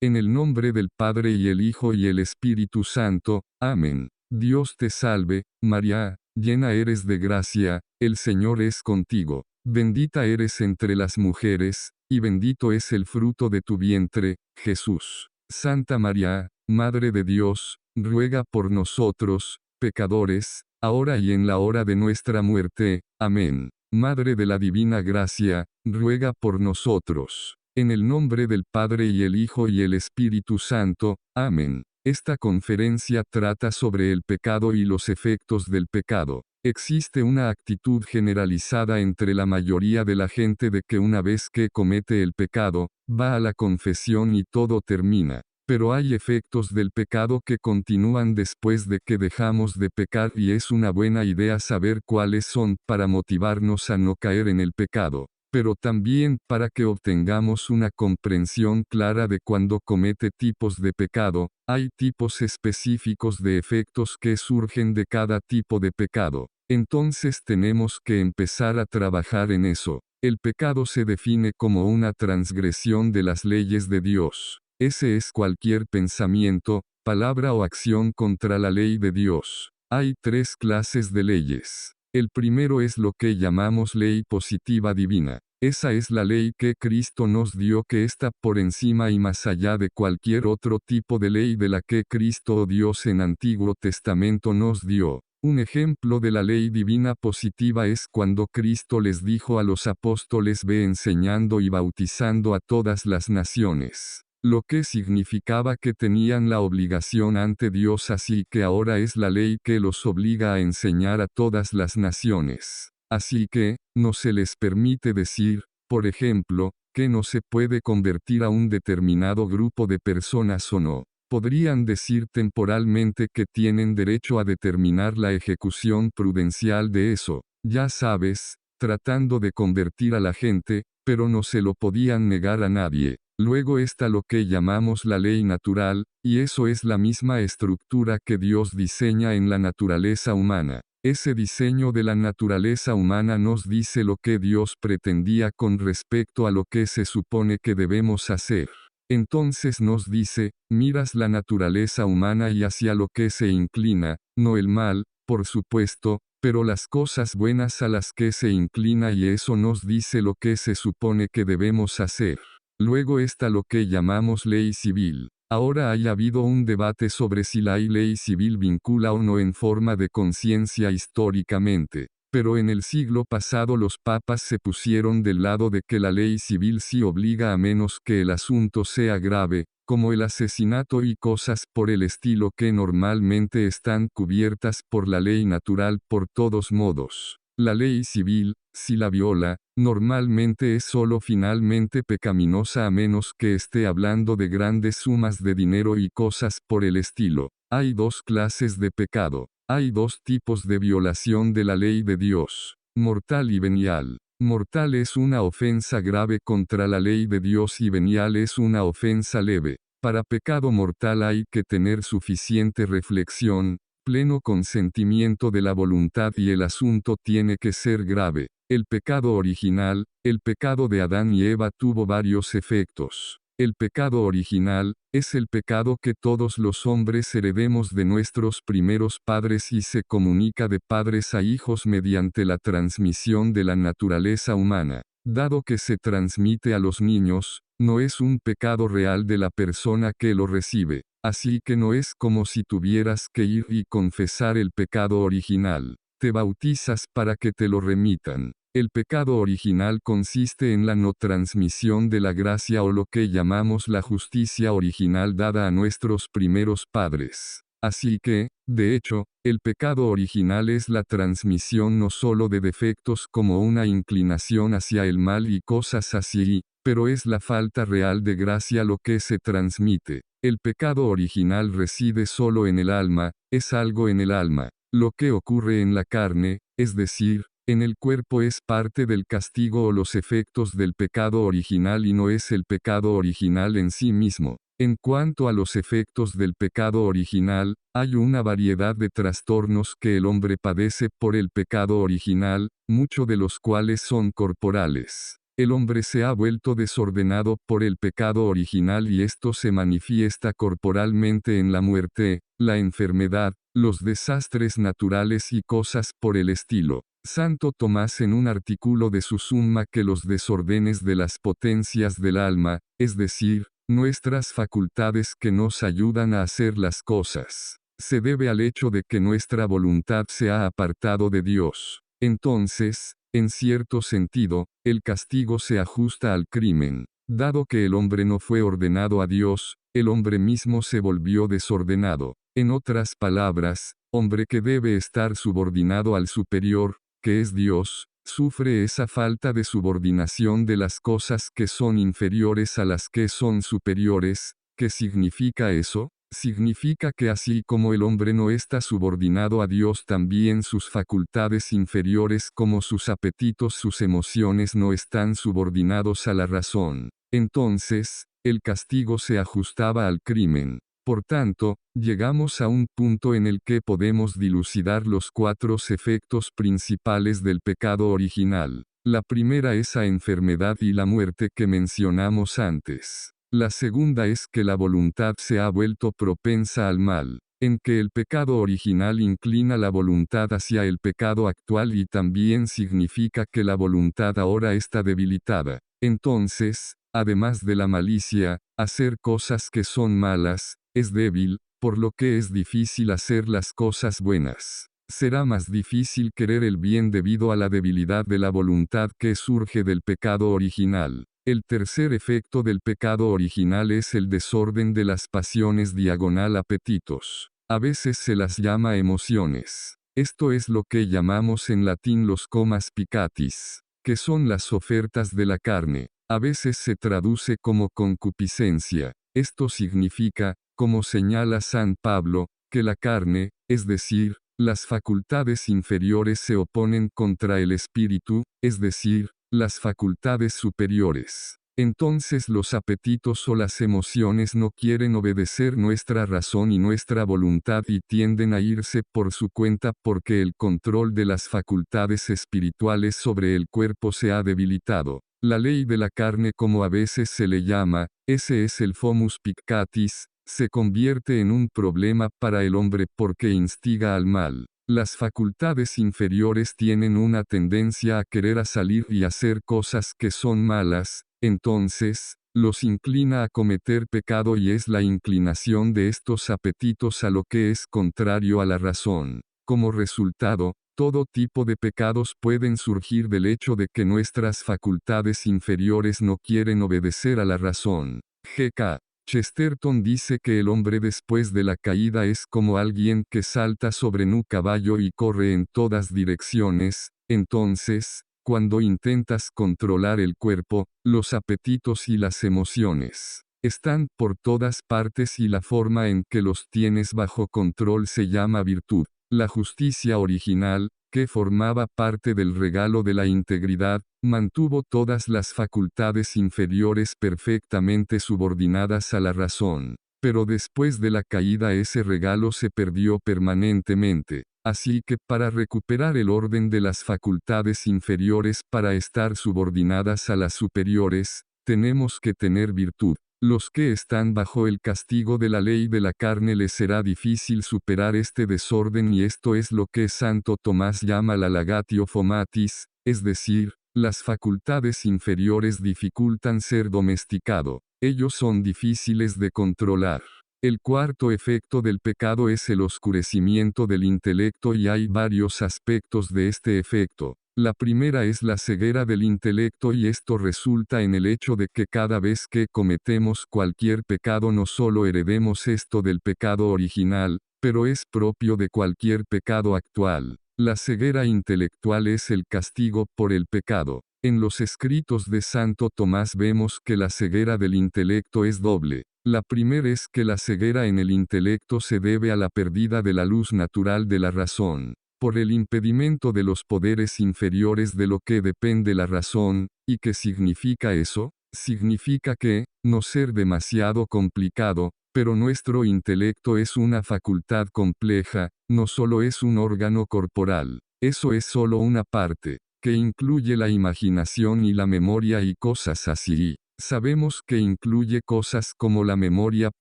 En el nombre del Padre y el Hijo y el Espíritu Santo. Amén. Dios te salve, María, llena eres de gracia, el Señor es contigo. Bendita eres entre las mujeres, y bendito es el fruto de tu vientre, Jesús. Santa María, Madre de Dios, ruega por nosotros, pecadores, ahora y en la hora de nuestra muerte. Amén. Madre de la Divina Gracia, ruega por nosotros. En el nombre del Padre y el Hijo y el Espíritu Santo. Amén. Esta conferencia trata sobre el pecado y los efectos del pecado. Existe una actitud generalizada entre la mayoría de la gente de que una vez que comete el pecado, va a la confesión y todo termina. Pero hay efectos del pecado que continúan después de que dejamos de pecar y es una buena idea saber cuáles son para motivarnos a no caer en el pecado, pero también para que obtengamos una comprensión clara de cuando comete tipos de pecado. Hay tipos específicos de efectos que surgen de cada tipo de pecado. Entonces tenemos que empezar a trabajar en eso. El pecado se define como una transgresión de las leyes de Dios. Ese es cualquier pensamiento, palabra o acción contra la ley de Dios. Hay tres clases de leyes. El primero es lo que llamamos ley positiva divina. Esa es la ley que Cristo nos dio, que está por encima y más allá de cualquier otro tipo de ley de la que Cristo o Dios en Antiguo Testamento nos dio. Un ejemplo de la ley divina positiva es cuando Cristo les dijo a los apóstoles: ve enseñando y bautizando a todas las naciones. Lo que significaba que tenían la obligación ante Dios, así que ahora es la ley que los obliga a enseñar a todas las naciones. Así que, no se les permite decir, por ejemplo, que no se puede convertir a un determinado grupo de personas o no. Podrían decir temporalmente que tienen derecho a determinar la ejecución prudencial de eso, ya sabes, tratando de convertir a la gente, pero no se lo podían negar a nadie. Luego está lo que llamamos la ley natural, y eso es la misma estructura que Dios diseña en la naturaleza humana. Ese diseño de la naturaleza humana nos dice lo que Dios pretendía con respecto a lo que se supone que debemos hacer. Entonces nos dice: miras la naturaleza humana y hacia lo que se inclina, no el mal, por supuesto, pero las cosas buenas a las que se inclina, y eso nos dice lo que se supone que debemos hacer. Luego está lo que llamamos ley civil. Ahora haya habido un debate sobre si la ley civil vincula o no en forma de conciencia históricamente, pero en el siglo pasado los papas se pusieron del lado de que la ley civil sí obliga, a menos que el asunto sea grave, como el asesinato y cosas por el estilo que normalmente están cubiertas por la ley natural por todos modos. La ley civil, si la viola, normalmente es solo finalmente pecaminosa, a menos que esté hablando de grandes sumas de dinero y cosas por el estilo. Hay dos clases de pecado. Hay dos tipos de violación de la ley de Dios: mortal y venial. Mortal es una ofensa grave contra la ley de Dios y venial es una ofensa leve. Para pecado mortal hay que tener suficiente reflexión, pleno consentimiento de la voluntad, y el asunto tiene que ser grave. El pecado original, el pecado de Adán y Eva, tuvo varios efectos. El pecado original es el pecado que todos los hombres heredemos de nuestros primeros padres y se comunica de padres a hijos mediante la transmisión de la naturaleza humana. Dado que se transmite a los niños, no es un pecado real de la persona que lo recibe, así que no es como si tuvieras que ir y confesar el pecado original. Te bautizas para que te lo remitan. El pecado original consiste en la no transmisión de la gracia, o lo que llamamos la justicia original dada a nuestros primeros padres. Así que, de hecho, el pecado original es la transmisión no solo de defectos como una inclinación hacia el mal y cosas así, pero es la falta real de gracia lo que se transmite. El pecado original reside solo en el alma, es algo en el alma. Lo que ocurre en la carne, es decir, en el cuerpo, es parte del castigo o los efectos del pecado original y no es el pecado original en sí mismo. En cuanto a los efectos del pecado original, hay una variedad de trastornos que el hombre padece por el pecado original, muchos de los cuales son corporales. El hombre se ha vuelto desordenado por el pecado original y esto se manifiesta corporalmente en la muerte, la enfermedad, los desastres naturales y cosas por el estilo. Santo Tomás en un artículo de su Summa que los desórdenes de las potencias del alma, es decir, nuestras facultades que nos ayudan a hacer las cosas, se debe al hecho de que nuestra voluntad se ha apartado de Dios. Entonces, en cierto sentido, el castigo se ajusta al crimen. Dado que el hombre no fue ordenado a Dios, el hombre mismo se volvió desordenado. En otras palabras, hombre que debe estar subordinado al superior, que es Dios, sufre esa falta de subordinación de las cosas que son inferiores a las que son superiores. ¿Qué significa eso? Significa que así como el hombre no está subordinado a Dios, también sus facultades inferiores como sus apetitos, sus emociones no están subordinados a la razón. Entonces, el castigo se ajustaba al crimen. Por tanto, llegamos a un punto en el que podemos dilucidar los 4 efectos principales del pecado original. La primera es la enfermedad y la muerte que mencionamos antes. La segunda es que la voluntad se ha vuelto propensa al mal, en que el pecado original inclina la voluntad hacia el pecado actual y también significa que la voluntad ahora está debilitada. Entonces, además de la malicia, hacer cosas que son malas, es débil, por lo que es difícil hacer las cosas buenas. Será más difícil querer el bien debido a la debilidad de la voluntad que surge del pecado original. El tercer efecto del pecado original es el desorden de las pasiones diagonal apetitos. A veces se las llama emociones. Esto es lo que llamamos en latín los comas piccatis, que son las ofertas de la carne. A veces se traduce como concupiscencia. Esto significa, como señala San Pablo, que la carne, es decir, las facultades inferiores se oponen contra el espíritu, es decir, las facultades superiores. Entonces los apetitos o las emociones no quieren obedecer nuestra razón y nuestra voluntad y tienden a irse por su cuenta porque el control de las facultades espirituales sobre el cuerpo se ha debilitado. La ley de la carne, como a veces se le llama, ese es el fomus piccatis, se convierte en un problema para el hombre porque instiga al mal. Las facultades inferiores tienen una tendencia a querer a salir y hacer cosas que son malas, entonces, los inclina a cometer pecado y es la inclinación de estos apetitos a lo que es contrario a la razón. Como resultado, todo tipo de pecados pueden surgir del hecho de que nuestras facultades inferiores no quieren obedecer a la razón. G.K. Chesterton dice que el hombre después de la caída es como alguien que salta sobre un caballo y corre en todas direcciones. Entonces, cuando intentas controlar el cuerpo, los apetitos y las emociones están por todas partes y la forma en que los tienes bajo control se llama virtud. La justicia original, que formaba parte del regalo de la integridad, mantuvo todas las facultades inferiores perfectamente subordinadas a la razón. Pero después de la caída ese regalo se perdió permanentemente. Así que para recuperar el orden de las facultades inferiores para estar subordinadas a las superiores, tenemos que tener virtud. Los que están bajo el castigo de la ley de la carne les será difícil superar este desorden y esto es lo que Santo Tomás llama la lagatio fomatis, es decir, las facultades inferiores dificultan ser domesticado. Ellos son difíciles de controlar. El cuarto efecto del pecado es el oscurecimiento del intelecto y hay varios aspectos de este efecto. La primera es la ceguera del intelecto y esto resulta en el hecho de que cada vez que cometemos cualquier pecado no solo heredemos esto del pecado original, pero es propio de cualquier pecado actual. La ceguera intelectual es el castigo por el pecado. En los escritos de Santo Tomás vemos que la ceguera del intelecto es doble. La primera es que la ceguera en el intelecto se debe a la pérdida de la luz natural de la razón, por el impedimento de los poderes inferiores de lo que depende la razón. ¿Y qué significa eso? Significa que, no ser demasiado complicado, pero nuestro intelecto es una facultad compleja, no solo es un órgano corporal. Eso es solo una parte. que incluye la imaginación y la memoria y cosas así. Sabemos que incluye cosas como la memoria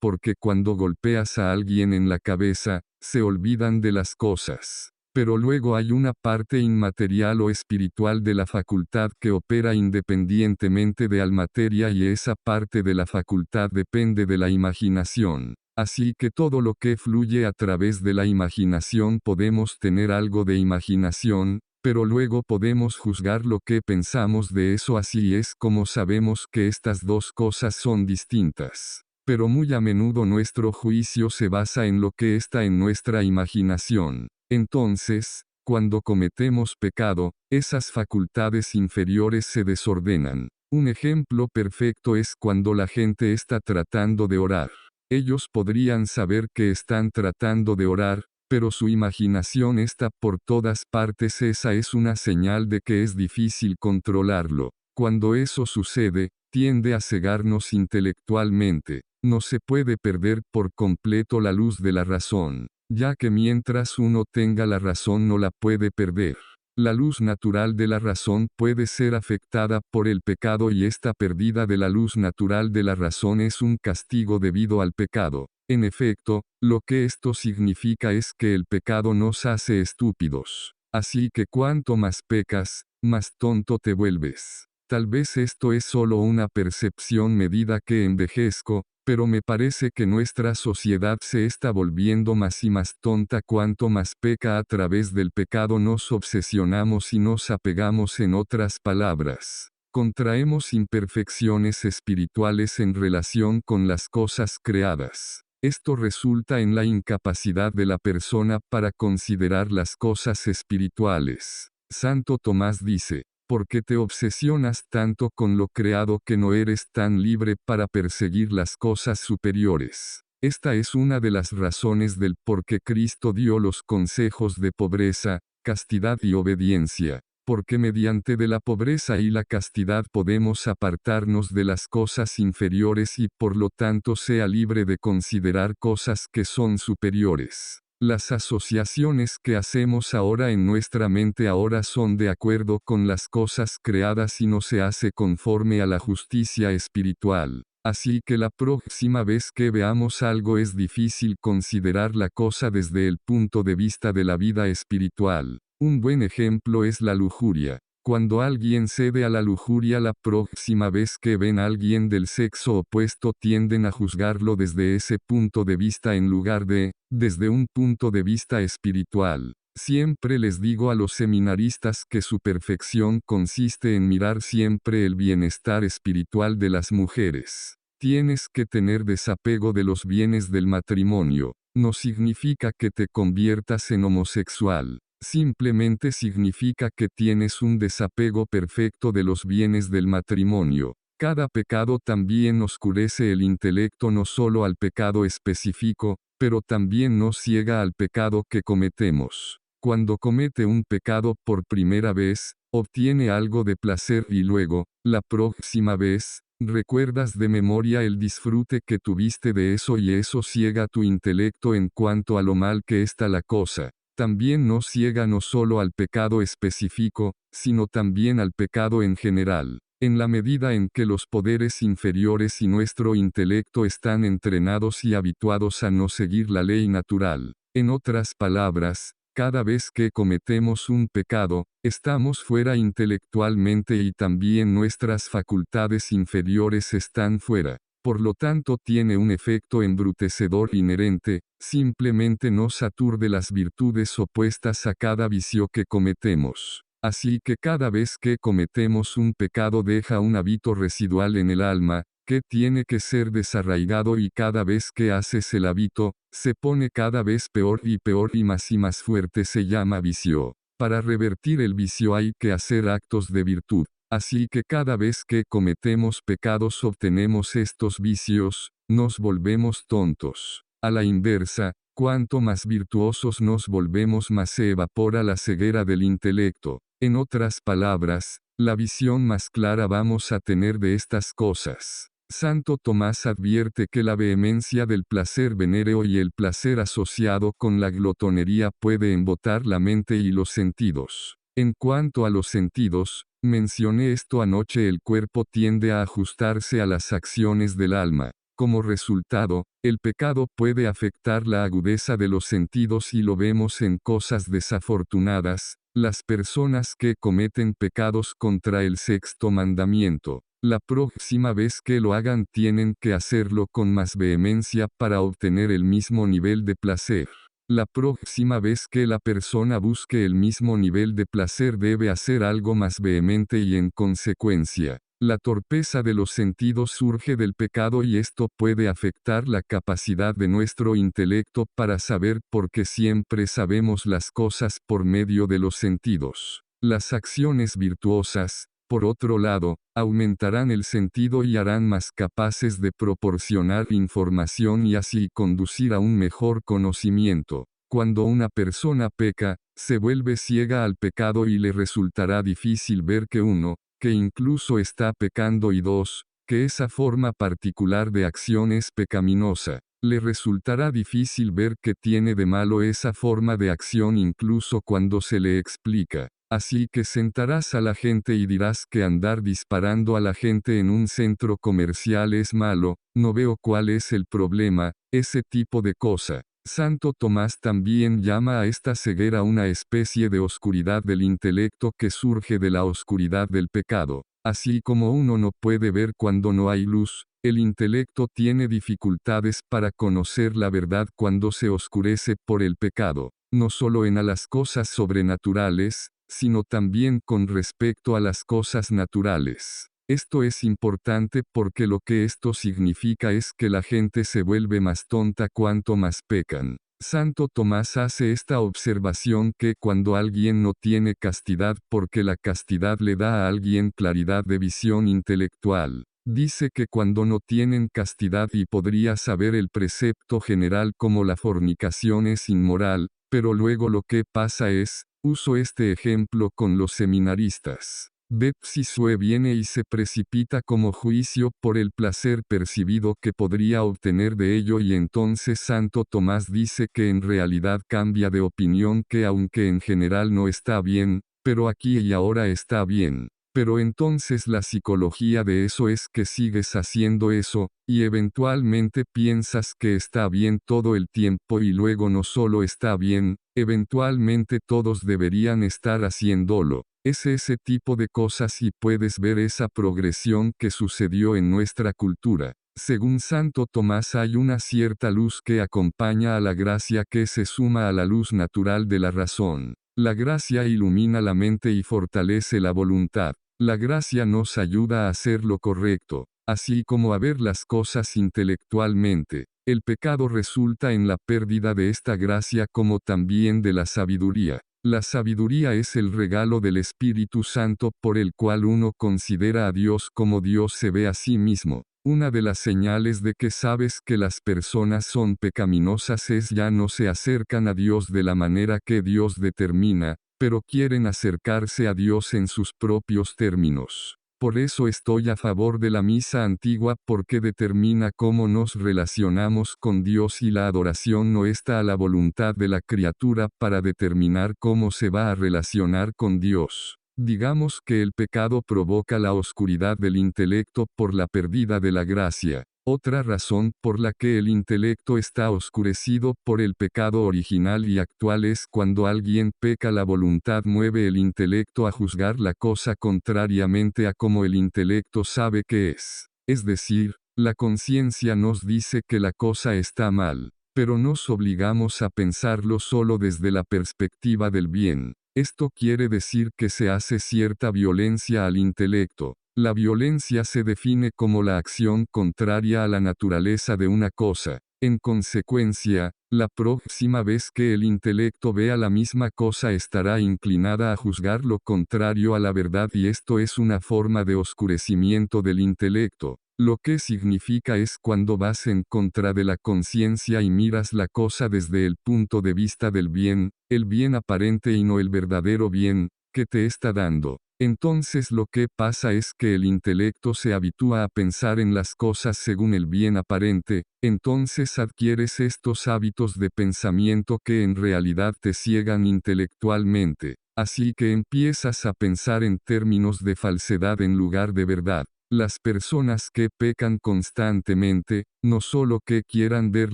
porque cuando golpeas a alguien en la cabeza, se olvidan de las cosas. Pero luego hay una parte inmaterial o espiritual de la facultad que opera independientemente de la materia y esa parte de la facultad depende de la imaginación. Así que todo lo que fluye a través de la imaginación podemos tener algo de imaginación, pero luego podemos juzgar lo que pensamos de eso, así es como sabemos que estas dos cosas son distintas. Pero muy a menudo nuestro juicio se basa en lo que está en nuestra imaginación. Entonces, cuando cometemos pecado, esas facultades inferiores se desordenan. Un ejemplo perfecto es cuando la gente está tratando de orar. Ellos podrían saber que están tratando de orar, pero su imaginación está por todas partes. Esa es una señal de que es difícil controlarlo. Cuando eso sucede, tiende a cegarnos intelectualmente. No se puede perder por completo la luz de la razón, ya que mientras uno tenga la razón no la puede perder. La luz natural de la razón puede ser afectada por el pecado y esta pérdida de la luz natural de la razón es un castigo debido al pecado. En efecto, lo que esto significa es que el pecado nos hace estúpidos. Así que cuanto más pecas, más tonto te vuelves. Tal vez esto es solo una percepción medida que envejezco, pero me parece que nuestra sociedad se está volviendo más y más tonta cuanto más peca. A través del pecado nos obsesionamos y nos apegamos, en otras palabras. Contraemos imperfecciones espirituales en relación con las cosas creadas. Esto resulta en la incapacidad de la persona para considerar las cosas espirituales. Santo Tomás dice, porque te obsesionas tanto con lo creado que no eres tan libre para perseguir las cosas superiores. Esta es una de las razones del por qué Cristo dio los consejos de pobreza, castidad y obediencia, porque mediante de la pobreza y la castidad podemos apartarnos de las cosas inferiores y por lo tanto sea libre de considerar cosas que son superiores. Las asociaciones que hacemos ahora en nuestra mente ahora son de acuerdo con las cosas creadas y no se hace conforme a la justicia espiritual. Así que la próxima vez que veamos algo es difícil considerar la cosa desde el punto de vista de la vida espiritual. Un buen ejemplo es la lujuria. Cuando alguien cede a la lujuria, la próxima vez que ven a alguien del sexo opuesto tienden a juzgarlo desde ese punto de vista en lugar de, desde un punto de vista espiritual. Siempre les digo a los seminaristas que su perfección consiste en mirar siempre el bienestar espiritual de las mujeres. Tienes que tener desapego de los bienes del matrimonio. No significa que te conviertas en homosexual. Simplemente significa que tienes un desapego perfecto de los bienes del matrimonio. Cada pecado también oscurece el intelecto, no solo al pecado específico, pero también nos ciega al pecado que cometemos. Cuando comete un pecado por primera vez, obtiene algo de placer y luego, la próxima vez, recuerdas de memoria el disfrute que tuviste de eso y eso ciega tu intelecto en cuanto a lo mal que está la cosa. También nos ciega no solo al pecado específico, sino también al pecado en general. En la medida en que los poderes inferiores y nuestro intelecto están entrenados y habituados a no seguir la ley natural. En otras palabras, cada vez que cometemos un pecado, estamos fuera intelectualmente y también nuestras facultades inferiores están fuera. Por lo tanto tiene un efecto embrutecedor inherente, simplemente nos aturde las virtudes opuestas a cada vicio que cometemos. Así que cada vez que cometemos un pecado deja un hábito residual en el alma, que tiene que ser desarraigado y cada vez que haces el hábito, se pone cada vez peor y más fuerte, se llama vicio. Para revertir el vicio hay que hacer actos de virtud. Así que cada vez que cometemos pecados obtenemos estos vicios, nos volvemos tontos. A la inversa, cuanto más virtuosos nos volvemos más se evapora la ceguera del intelecto. En otras palabras, la visión más clara vamos a tener de estas cosas. Santo Tomás advierte que la vehemencia del placer venéreo y el placer asociado con la glotonería puede embotar la mente y los sentidos. En cuanto a los sentidos, mencioné esto anoche, el cuerpo tiende a ajustarse a las acciones del alma. Como resultado, el pecado puede afectar la agudeza de los sentidos y lo vemos en cosas desafortunadas, las personas que cometen pecados contra el sexto mandamiento. La próxima vez que lo hagan tienen que hacerlo con más vehemencia para obtener el mismo nivel de placer. La próxima vez que la persona busque el mismo nivel de placer debe hacer algo más vehemente y en consecuencia, la torpeza de los sentidos surge del pecado y esto puede afectar la capacidad de nuestro intelecto para saber, porque siempre sabemos las cosas por medio de los sentidos. Las acciones virtuosas, por otro lado, aumentarán el sentido y harán más capaces de proporcionar información y así conducir a un mejor conocimiento. Cuando una persona peca, se vuelve ciega al pecado y le resultará difícil ver que uno, que incluso está pecando, y dos, que esa forma particular de acción es pecaminosa. Le resultará difícil ver que tiene de malo esa forma de acción incluso cuando se le explica. Así que sentarás a la gente y dirás que andar disparando a la gente en un centro comercial es malo, no veo cuál es el problema, ese tipo de cosa. Santo Tomás también llama a esta ceguera una especie de oscuridad del intelecto que surge de la oscuridad del pecado. Así como uno no puede ver cuando no hay luz, el intelecto tiene dificultades para conocer la verdad cuando se oscurece por el pecado, no solo en a las cosas sobrenaturales, sino también con respecto a las cosas naturales. Esto es importante porque lo que esto significa es que la gente se vuelve más tonta cuanto más pecan. Santo Tomás hace esta observación que cuando alguien no tiene castidad, porque la castidad le da a alguien claridad de visión intelectual, dice que cuando no tienen castidad y podría saber el precepto general como la fornicación es inmoral, pero luego lo que pasa es, uso este ejemplo con los seminaristas. Betsy Sue viene y se precipita como juicio por el placer percibido que podría obtener de ello, y entonces Santo Tomás dice que en realidad cambia de opinión, que aunque en general no está bien, pero aquí y ahora está bien. Pero entonces la psicología de eso es que sigues haciendo eso, y eventualmente piensas que está bien todo el tiempo y luego no solo está bien, eventualmente todos deberían estar haciéndolo. Es ese tipo de cosas y puedes ver esa progresión que sucedió en nuestra cultura. Según Santo Tomás hay una cierta luz que acompaña a la gracia que se suma a la luz natural de la razón. La gracia ilumina la mente y fortalece la voluntad. La gracia nos ayuda a hacer lo correcto, así como a ver las cosas intelectualmente. El pecado resulta en la pérdida de esta gracia como también de la sabiduría. La sabiduría es el regalo del Espíritu Santo por el cual uno considera a Dios como Dios se ve a sí mismo. Una de las señales de que sabes que las personas son pecaminosas es ya no se acercan a Dios de la manera que Dios determina, pero quieren acercarse a Dios en sus propios términos. Por eso estoy a favor de la misa antigua, porque determina cómo nos relacionamos con Dios, y la adoración no está a la voluntad de la criatura para determinar cómo se va a relacionar con Dios. Digamos que el pecado provoca la oscuridad del intelecto por la pérdida de la gracia. Otra razón por la que el intelecto está oscurecido por el pecado original y actual es cuando alguien peca, la voluntad mueve el intelecto a juzgar la cosa contrariamente a como el intelecto sabe que es. Es decir, la conciencia nos dice que la cosa está mal, pero nos obligamos a pensarlo solo desde la perspectiva del bien. Esto quiere decir que se hace cierta violencia al intelecto. La violencia se define como la acción contraria a la naturaleza de una cosa. En consecuencia, la próxima vez que el intelecto vea la misma cosa estará inclinada a juzgar lo contrario a la verdad, y esto es una forma de oscurecimiento del intelecto. Lo que significa es cuando vas en contra de la conciencia y miras la cosa desde el punto de vista del bien, el bien aparente y no el verdadero bien, que te está dando. Entonces lo que pasa es que el intelecto se habitúa a pensar en las cosas según el bien aparente, entonces adquieres estos hábitos de pensamiento que en realidad te ciegan intelectualmente. así que empiezas a pensar en términos de falsedad en lugar de verdad. Las personas que pecan constantemente, no solo que quieran ver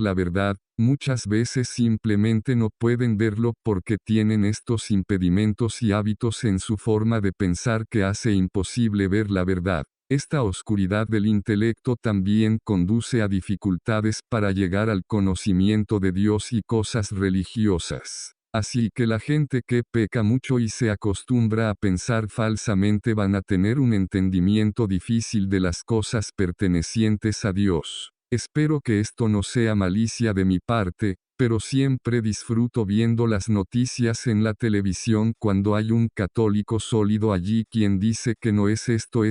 la verdad, muchas veces simplemente no pueden verlo porque tienen estos impedimentos y hábitos en su forma de pensar que hace imposible ver la verdad. Esta oscuridad del intelecto también conduce a dificultades para llegar al conocimiento de Dios y cosas religiosas. Así que la gente que peca mucho y se acostumbra a pensar falsamente van a tener un entendimiento difícil de las cosas pertenecientes a Dios. Espero que esto no sea malicia de mi parte, pero siempre disfruto viendo las noticias en la televisión cuando hay un católico sólido allí quien dice que no es esto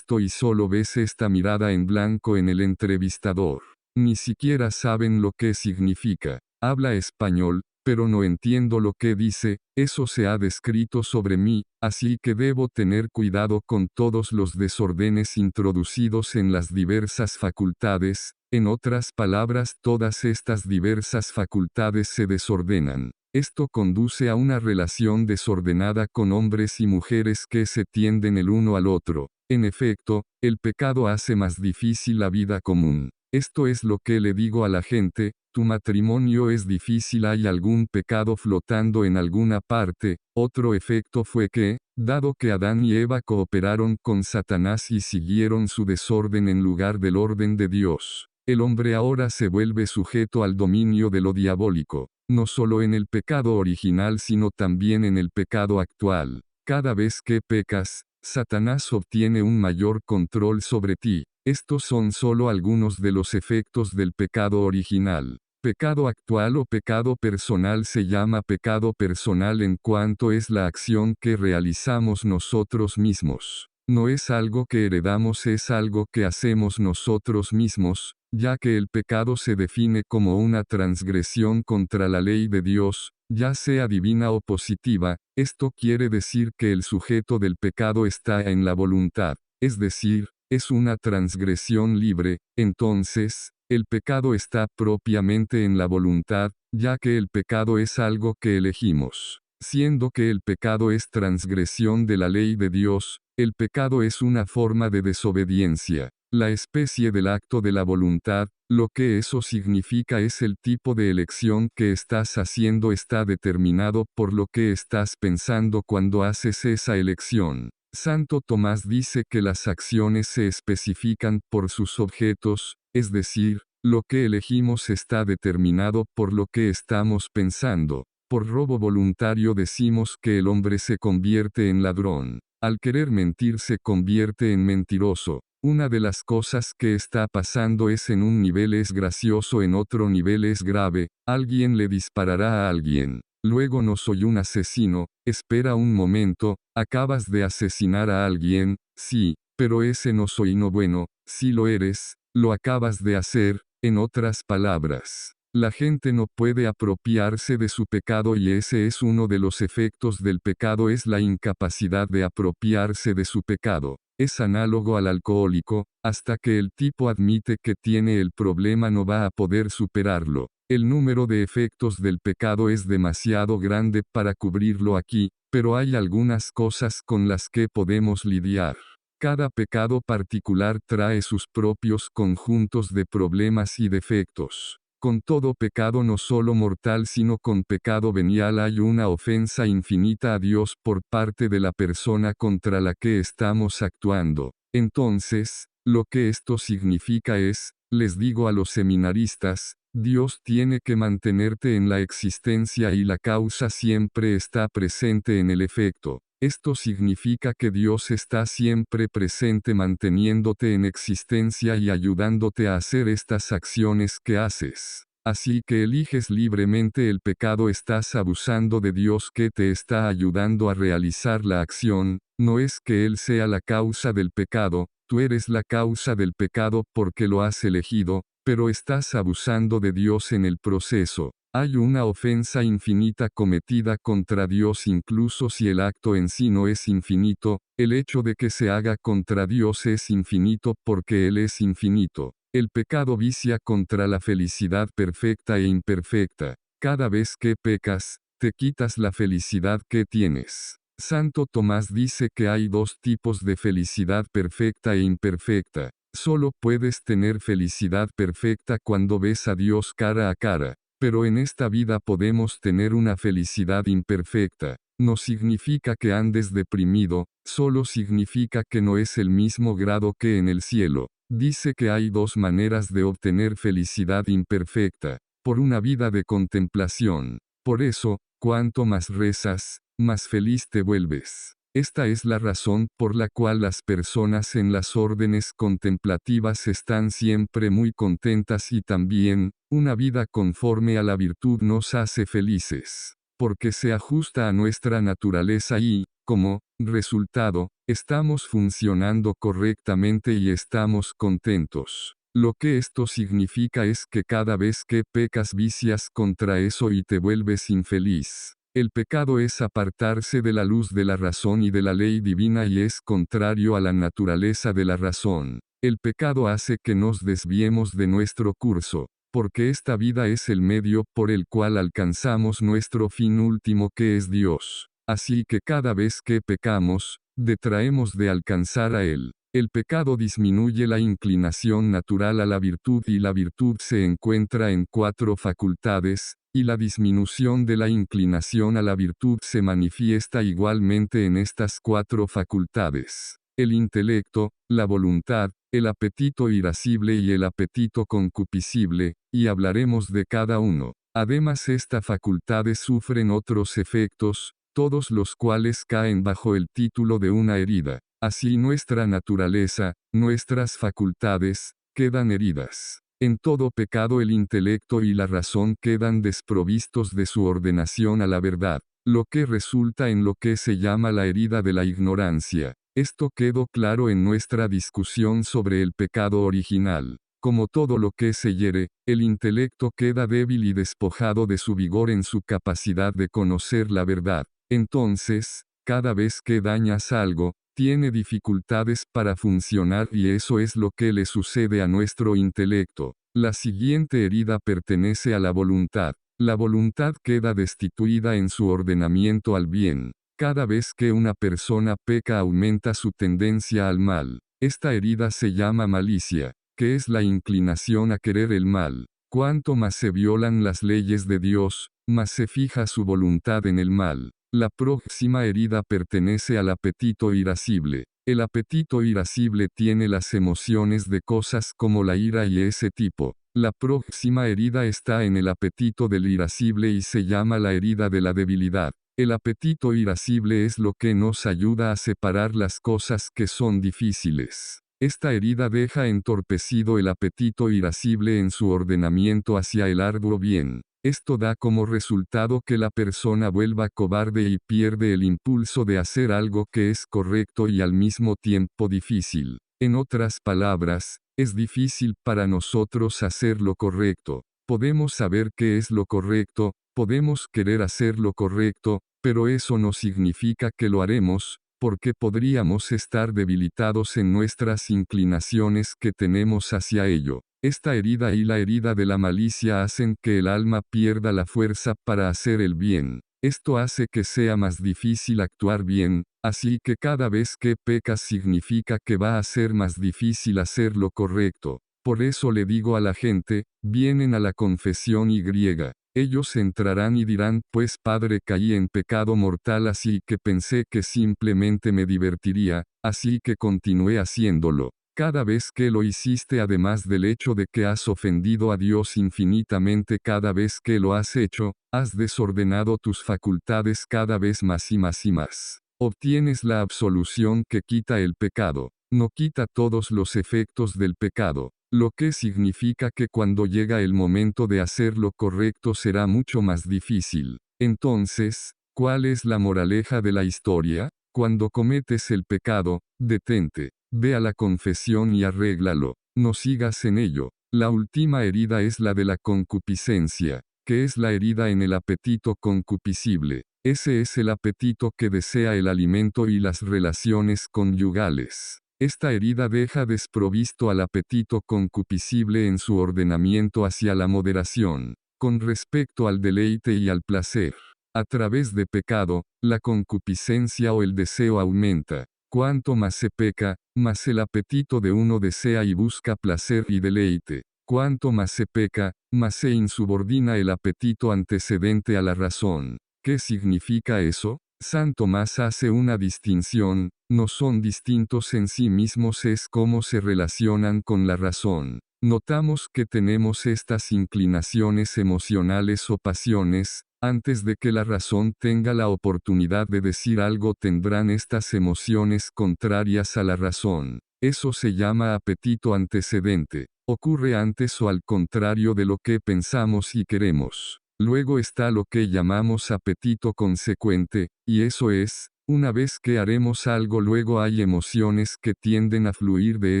y solo ves esta mirada en blanco en el entrevistador. Ni siquiera saben lo que significa. Habla español, pero no entiendo lo que dice, eso se ha descrito sobre mí, así que debo tener cuidado con todos los desórdenes introducidos en las diversas facultades, en otras palabras todas estas diversas facultades se desordenan. Esto conduce a una relación desordenada con hombres y mujeres que se tienden el uno al otro. En efecto, el pecado hace más difícil la vida común. Esto es lo que le digo a la gente, tu matrimonio es difícil, hay algún pecado flotando en alguna parte. Otro efecto fue que, dado que Adán y Eva cooperaron con Satanás y siguieron su desorden en lugar del orden de Dios, el hombre ahora se vuelve sujeto al dominio de lo diabólico, no solo en el pecado original sino también en el pecado actual. Cada vez que pecas, Satanás obtiene un mayor control sobre ti. Estos son solo algunos de los efectos del pecado original. Pecado actual o pecado personal se llama pecado personal en cuanto es la acción que realizamos nosotros mismos. No es algo que heredamos, es algo que hacemos nosotros mismos, ya que el pecado se define como una transgresión contra la ley de Dios, ya sea divina o positiva. Esto quiere decir que el sujeto del pecado está en la voluntad, es decir, es una transgresión libre. Entonces, el pecado está propiamente en la voluntad, ya que el pecado es algo que elegimos. Siendo que el pecado es transgresión de la ley de Dios, el pecado es una forma de desobediencia. La especie del acto de la voluntad, lo que eso significa es el tipo de elección que estás haciendo está determinado por lo que estás pensando cuando haces esa elección. Santo Tomás dice que las acciones se especifican por sus objetos, es decir, lo que elegimos está determinado por lo que estamos pensando. Por robo voluntario decimos que el hombre se convierte en ladrón. Al querer mentir se convierte en mentiroso. Una de las cosas que está pasando es en un nivel es gracioso, en otro nivel es grave. Alguien le disparará a alguien. Luego no soy un asesino. Espera un momento, acabas de asesinar a alguien, sí, pero ese no soy no bueno, si lo eres, lo acabas de hacer. En otras palabras, la gente no puede apropiarse de su pecado y ese es uno de los efectos del pecado, es la incapacidad de apropiarse de su pecado. Es análogo al alcohólico, hasta que el tipo admite que tiene el problema no va a poder superarlo. El número de efectos del pecado es demasiado grande para cubrirlo aquí, pero hay algunas cosas con las que podemos lidiar. Cada pecado particular trae sus propios conjuntos de problemas y defectos. Con todo pecado no solo mortal sino con pecado venial hay una ofensa infinita a Dios por parte de la persona contra la que estamos actuando. Entonces, lo que esto significa es, les digo a los seminaristas, Dios tiene que mantenerte en la existencia y la causa siempre está presente en el efecto. Esto significa que Dios está siempre presente manteniéndote en existencia y ayudándote a hacer estas acciones que haces. Así que eliges libremente el pecado, estás abusando de Dios que te está ayudando a realizar la acción. No es que Él sea la causa del pecado, tú eres la causa del pecado porque lo has elegido, pero estás abusando de Dios en el proceso. Hay una ofensa infinita cometida contra Dios incluso si el acto en sí no es infinito, el hecho de que se haga contra Dios es infinito porque Él es infinito. El pecado vicia contra la felicidad perfecta e imperfecta. Cada vez que pecas, te quitas la felicidad que tienes. Santo Tomás dice que hay dos tipos de felicidad perfecta e imperfecta. Solo puedes tener felicidad perfecta cuando ves a Dios cara a cara. Pero en esta vida podemos tener una felicidad imperfecta. No significa que andes deprimido, solo significa que no es el mismo grado que en el cielo. Dice que hay dos maneras de obtener felicidad imperfecta. Por una vida de contemplación. Por eso, cuanto más rezas, más feliz te vuelves. Esta es la razón por la cual las personas en las órdenes contemplativas están siempre muy contentas y también, una vida conforme a la virtud nos hace felices, porque se ajusta a nuestra naturaleza y, como resultado, estamos funcionando correctamente y estamos contentos. Lo que esto significa es que cada vez que pecas vicias contra eso y te vuelves infeliz. El pecado es apartarse de la luz de la razón y de la ley divina y es contrario a la naturaleza de la razón. El pecado hace que nos desviemos de nuestro curso, porque esta vida es el medio por el cual alcanzamos nuestro fin último que es Dios. Así que cada vez que pecamos, detraemos de alcanzar a Él. El pecado disminuye la inclinación natural a la virtud y la virtud se encuentra en 4 facultades, y la disminución de la inclinación a la virtud se manifiesta igualmente en estas 4 facultades. El intelecto, la voluntad, el apetito irascible y el apetito concupiscible, y hablaremos de cada uno. Además, estas facultades sufren otros efectos, todos los cuales caen bajo el título de una herida. Así nuestra naturaleza, nuestras facultades, quedan heridas. En todo pecado el intelecto y la razón quedan desprovistos de su ordenación a la verdad, lo que resulta en lo que se llama la herida de la ignorancia. Esto quedó claro en nuestra discusión sobre el pecado original. Como todo lo que se hiere, el intelecto queda débil y despojado de su vigor en su capacidad de conocer la verdad. Entonces, cada vez que dañas algo, tiene dificultades para funcionar y eso es lo que le sucede a nuestro intelecto. La siguiente herida pertenece a la voluntad. La voluntad queda destituida en su ordenamiento al bien. Cada vez que una persona peca aumenta su tendencia al mal. Esta herida se llama malicia, que es la inclinación a querer el mal. Cuanto más se violan las leyes de Dios, más se fija su voluntad en el mal. La próxima herida pertenece al apetito irascible. El apetito irascible tiene las emociones de cosas como la ira y ese tipo. La próxima herida está en el apetito del irascible y se llama la herida de la debilidad. El apetito irascible es lo que nos ayuda a separar las cosas que son difíciles. Esta herida deja entorpecido el apetito irascible en su ordenamiento hacia el arduo bien. Esto da como resultado que la persona vuelva cobarde y pierde el impulso de hacer algo que es correcto y al mismo tiempo difícil. En otras palabras, es difícil para nosotros hacer lo correcto. Podemos saber qué es lo correcto, podemos querer hacer lo correcto, pero eso no significa que lo haremos, porque podríamos estar debilitados en nuestras inclinaciones que tenemos hacia ello. Esta herida y la herida de la malicia hacen que el alma pierda la fuerza para hacer el bien. Esto hace que sea más difícil actuar bien, así que cada vez que pecas significa que va a ser más difícil hacer lo correcto. Por eso le digo a la gente, vienen a la confesión y griega. Ellos entrarán y dirán, pues padre, caí en pecado mortal así que pensé que simplemente me divertiría, así que continué haciéndolo. Cada vez que lo hiciste, además del hecho de que has ofendido a Dios infinitamente cada vez que lo has hecho, has desordenado tus facultades cada vez más y más y más. Obtienes la absolución que quita el pecado. No quita todos los efectos del pecado, lo que significa que cuando llega el momento de hacer lo correcto será mucho más difícil. Entonces, ¿cuál es la moraleja de la historia? Cuando cometes el pecado, detente. Ve a la confesión y arréglalo, no sigas en ello. La última herida es la de la concupiscencia, que es la herida en el apetito concupiscible. Ese es el apetito que desea el alimento y las relaciones conyugales. Esta herida deja desprovisto al apetito concupiscible en su ordenamiento hacia la moderación, con respecto al deleite y al placer. A través de pecado, la concupiscencia o el deseo aumenta. Cuanto más se peca, más el apetito de uno desea y busca placer y deleite. Cuanto más se peca, más se insubordina el apetito antecedente a la razón. ¿Qué significa eso? San Tomás hace una distinción, no son distintos en sí mismos, es cómo se relacionan con la razón. Notamos que tenemos estas inclinaciones emocionales o pasiones, antes de que la razón tenga la oportunidad de decir algo tendrán estas emociones contrarias a la razón. Eso se llama apetito antecedente. Ocurre antes o al contrario de lo que pensamos y queremos. Luego está lo que llamamos apetito consecuente, y eso es, una vez que haremos algo luego hay emociones que tienden a fluir de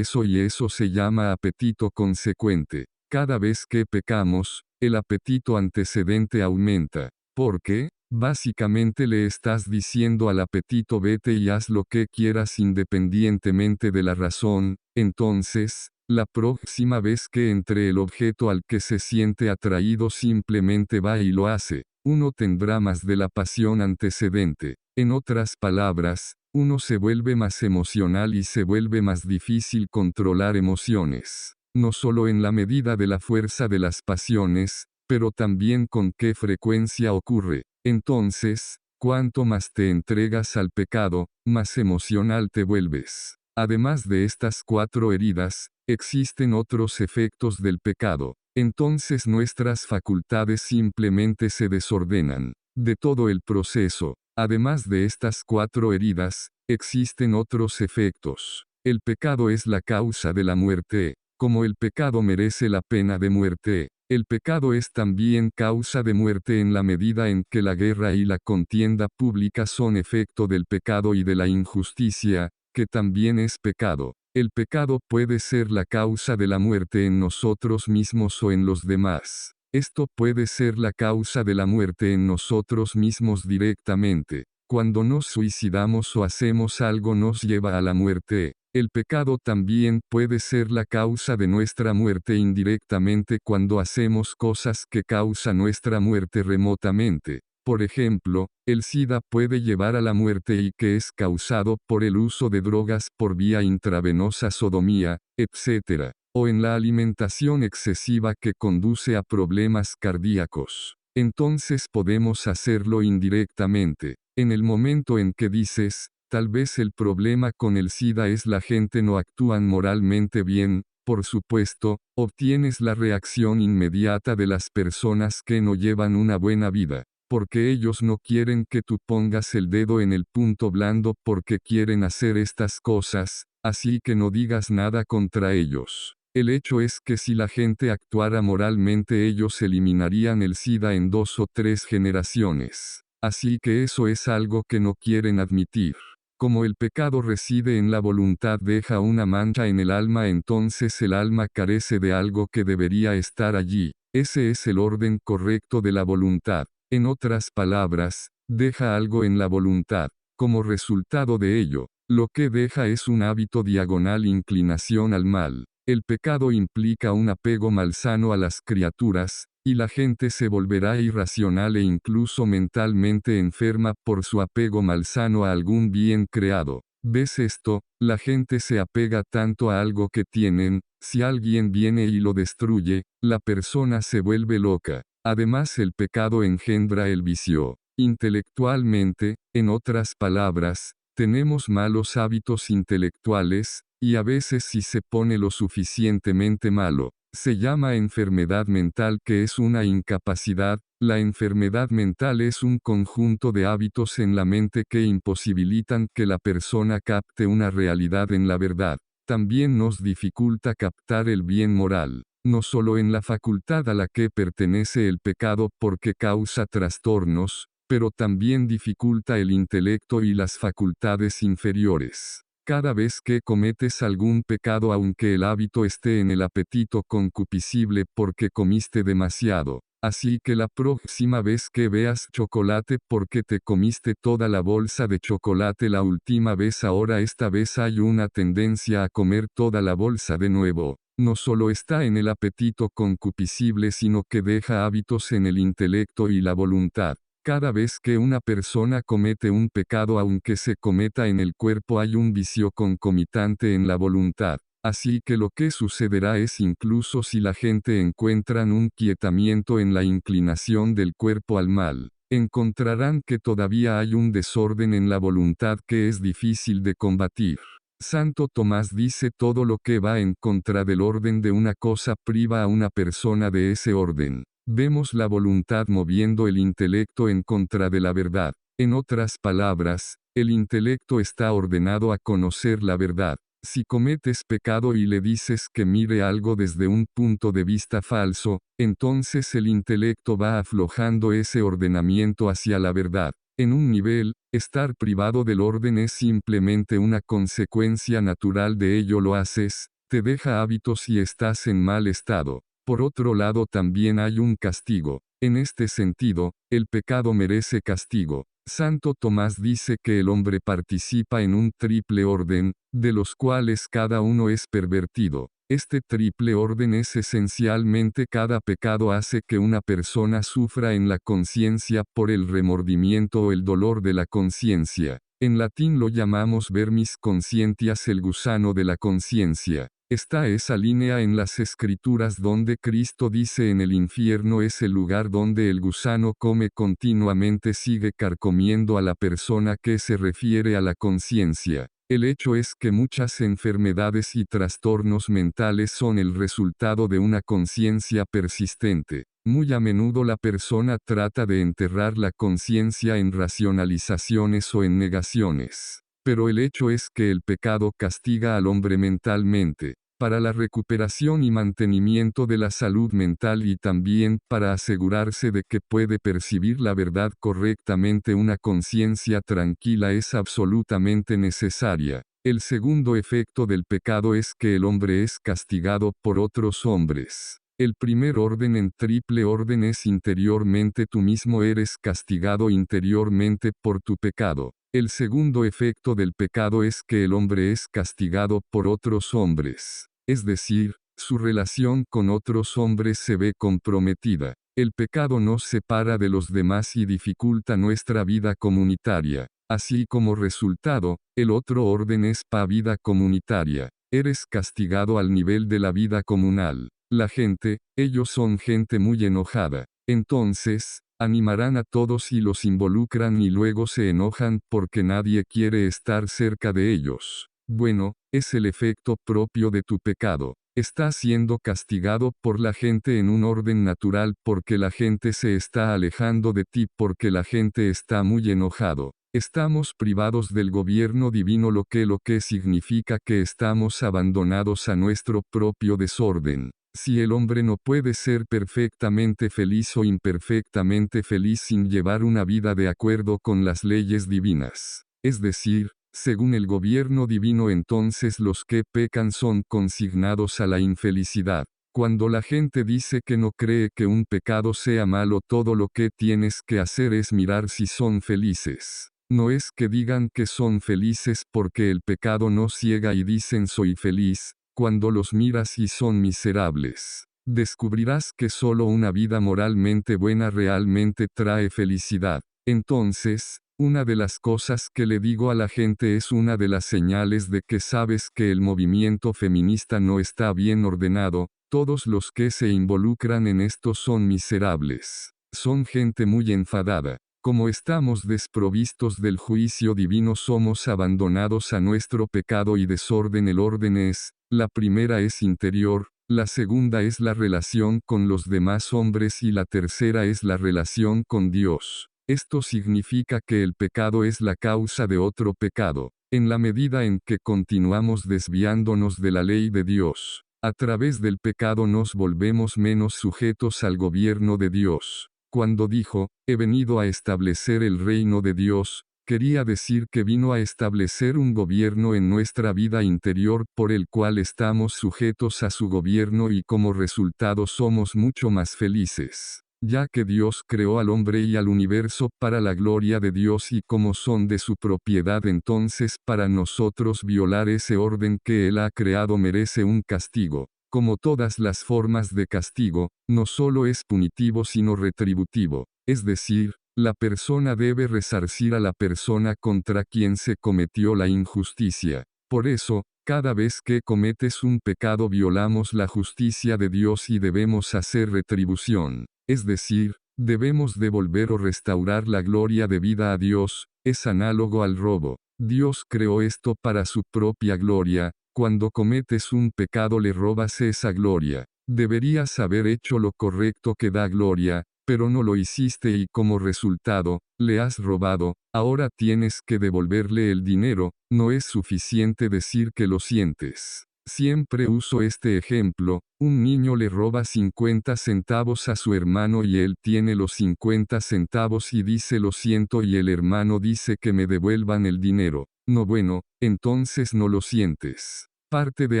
eso y eso se llama apetito consecuente. Cada vez que pecamos, el apetito antecedente aumenta. ¿Por qué? Básicamente le estás diciendo al apetito vete y haz lo que quieras independientemente de la razón, entonces, la próxima vez que entre el objeto al que se siente atraído simplemente va y lo hace, uno tendrá más de la pasión antecedente. En otras palabras, uno se vuelve más emocional y se vuelve más difícil controlar emociones. No solo en la medida de la fuerza de las pasiones, pero también con qué frecuencia ocurre. Entonces, cuanto más te entregas al pecado, más emocional te vuelves. Además de estas 4 heridas, existen otros efectos del pecado. Entonces nuestras facultades simplemente se desordenan. De todo el proceso, además de estas 4 heridas, existen otros efectos. El pecado es la causa de la muerte. Como el pecado merece la pena de muerte, el pecado es también causa de muerte en la medida en que la guerra y la contienda pública son efecto del pecado y de la injusticia, que también es pecado. El pecado puede ser la causa de la muerte en nosotros mismos o en los demás. Esto puede ser la causa de la muerte en nosotros mismos directamente. Cuando nos suicidamos o hacemos algo nos lleva a la muerte. El pecado también puede ser la causa de nuestra muerte indirectamente cuando hacemos cosas que causan nuestra muerte remotamente. Por ejemplo, el SIDA puede llevar a la muerte y que es causado por el uso de drogas por vía intravenosa, sodomía, etc. O en la alimentación excesiva que conduce a problemas cardíacos. Entonces podemos hacerlo indirectamente. En el momento en que dices, tal vez el problema con el SIDA es la gente no actúan moralmente bien, por supuesto, obtienes la reacción inmediata de las personas que no llevan una buena vida. Porque ellos no quieren que tú pongas el dedo en el punto blando porque quieren hacer estas cosas, así que no digas nada contra ellos. El hecho es que si la gente actuara moralmente ellos eliminarían el SIDA en 2 o 3 generaciones. Así que eso es algo que no quieren admitir. Como el pecado reside en la voluntad deja una mancha en el alma entonces el alma carece de algo que debería estar allí. Ese es el orden correcto de la voluntad. En otras palabras, deja algo en la voluntad. Como resultado de ello, lo que deja es un hábito diagonal inclinación al mal. El pecado implica un apego malsano a las criaturas, y la gente se volverá irracional e incluso mentalmente enferma por su apego malsano a algún bien creado. ¿Ves esto? La gente se apega tanto a algo que tienen, si alguien viene y lo destruye, la persona se vuelve loca. Además el pecado engendra el vicio. Intelectualmente, en otras palabras, tenemos malos hábitos intelectuales, y a veces si se pone lo suficientemente malo, se llama enfermedad mental que es una incapacidad. La enfermedad mental es un conjunto de hábitos en la mente que imposibilitan que la persona capte una realidad en la verdad. También nos dificulta captar el bien moral. No solo en la facultad a la que pertenece el pecado porque causa trastornos, pero también dificulta el intelecto y las facultades inferiores. Cada vez que cometes algún pecado aunque el hábito esté en el apetito concupiscible porque comiste demasiado. Así que la próxima vez que veas chocolate porque te comiste toda la bolsa de chocolate la última vez ahora esta vez hay una tendencia a comer toda la bolsa de nuevo. No solo está en el apetito concupiscible sino que deja hábitos en el intelecto y la voluntad. Cada vez que una persona comete un pecado, aunque se cometa en el cuerpo, hay un vicio concomitante en la voluntad. Así que lo que sucederá es, incluso si la gente encuentran un quietamiento en la inclinación del cuerpo al mal, encontrarán que todavía hay un desorden en la voluntad que es difícil de combatir. Santo Tomás dice: todo lo que va en contra del orden de una cosa priva a una persona de ese orden. Vemos la voluntad moviendo el intelecto en contra de la verdad. En otras palabras, el intelecto está ordenado a conocer la verdad. Si cometes pecado y le dices que mire algo desde un punto de vista falso, entonces el intelecto va aflojando ese ordenamiento hacia la verdad. En un nivel, estar privado del orden es simplemente una consecuencia natural de ello. Lo haces, te deja hábitos y estás en mal estado. Por otro lado, también hay un castigo. En este sentido, el pecado merece castigo. Santo Tomás dice que el hombre participa en un triple orden, de los cuales cada uno es pervertido. Este triple orden es esencialmente: cada pecado hace que una persona sufra en la conciencia por el remordimiento o el dolor de la conciencia. En latín lo llamamos vermis conscientias, el gusano de la conciencia. Está esa línea en las Escrituras donde Cristo dice: en el infierno es el lugar donde el gusano come continuamente, sigue carcomiendo a la persona, que se refiere a la conciencia. El hecho es que muchas enfermedades y trastornos mentales son el resultado de una conciencia persistente. Muy a menudo la persona trata de enterrar la conciencia en racionalizaciones o en negaciones. Pero el hecho es que el pecado castiga al hombre mentalmente. Para la recuperación y mantenimiento de la salud mental, y también para asegurarse de que puede percibir la verdad correctamente, una conciencia tranquila es absolutamente necesaria. El segundo efecto del pecado es que el hombre es castigado por otros hombres. El primer orden, en triple orden, es interiormente: tú mismo eres castigado interiormente por tu pecado. El segundo efecto del pecado es que el hombre es castigado por otros hombres. Es decir, su relación con otros hombres se ve comprometida. El pecado nos separa de los demás y dificulta nuestra vida comunitaria. Así, como resultado, el otro orden es vida comunitaria. Eres castigado al nivel de la vida comunal. La gente, ellos son gente muy enojada. Entonces, animarán a todos y los involucran, y luego se enojan porque nadie quiere estar cerca de ellos. Bueno, es el efecto propio de tu pecado. Estás siendo castigado por la gente en un orden natural porque la gente se está alejando de ti, porque la gente está muy enojado. Estamos privados del gobierno divino, lo que significa que estamos abandonados a nuestro propio desorden. Si el hombre no puede ser perfectamente feliz o imperfectamente feliz sin llevar una vida de acuerdo con las leyes divinas, es decir, según el gobierno divino, entonces los que pecan son consignados a la infelicidad. Cuando la gente dice que no cree que un pecado sea malo, todo lo que tienes que hacer es mirar si son felices. No es que digan que son felices porque el pecado nos ciega y dicen soy feliz. Cuando los miras y son miserables, descubrirás que solo una vida moralmente buena realmente trae felicidad. Entonces, una de las cosas que le digo a la gente es: una de las señales de que sabes que el movimiento feminista no está bien ordenado, todos los que se involucran en esto son miserables. Son gente muy enfadada. Como estamos desprovistos del juicio divino, somos abandonados a nuestro pecado y desorden. El orden es: la primera es interior, la segunda es la relación con los demás hombres y la tercera es la relación con Dios. Esto significa que el pecado es la causa de otro pecado. En la medida en que continuamos desviándonos de la ley de Dios, a través del pecado nos volvemos menos sujetos al gobierno de Dios. Cuando dijo, he venido a establecer el reino de Dios, quería decir que vino a establecer un gobierno en nuestra vida interior por el cual estamos sujetos a su gobierno y como resultado somos mucho más felices. Ya que Dios creó al hombre y al universo para la gloria de Dios y como son de su propiedad, entonces para nosotros violar ese orden que Él ha creado merece un castigo. Como todas las formas de castigo, no solo es punitivo sino retributivo. Es decir, La persona debe resarcir a la persona contra quien se cometió la injusticia. Por eso, cada vez que cometes un pecado violamos la justicia de Dios y debemos hacer retribución. Es decir, debemos devolver o restaurar la gloria debida a Dios, es análogo al robo. Dios creó esto para su propia gloria, cuando cometes un pecado le robas esa gloria. Deberías haber hecho lo correcto que da gloria, pero no lo hiciste y como resultado, le has robado, ahora tienes que devolverle el dinero, no es suficiente decir que lo sientes. Siempre uso este ejemplo, un niño le roba 50 centavos a su hermano y él tiene los 50 centavos y dice lo siento y el hermano dice que me devuelvan el dinero. No bueno, entonces no lo sientes. Parte de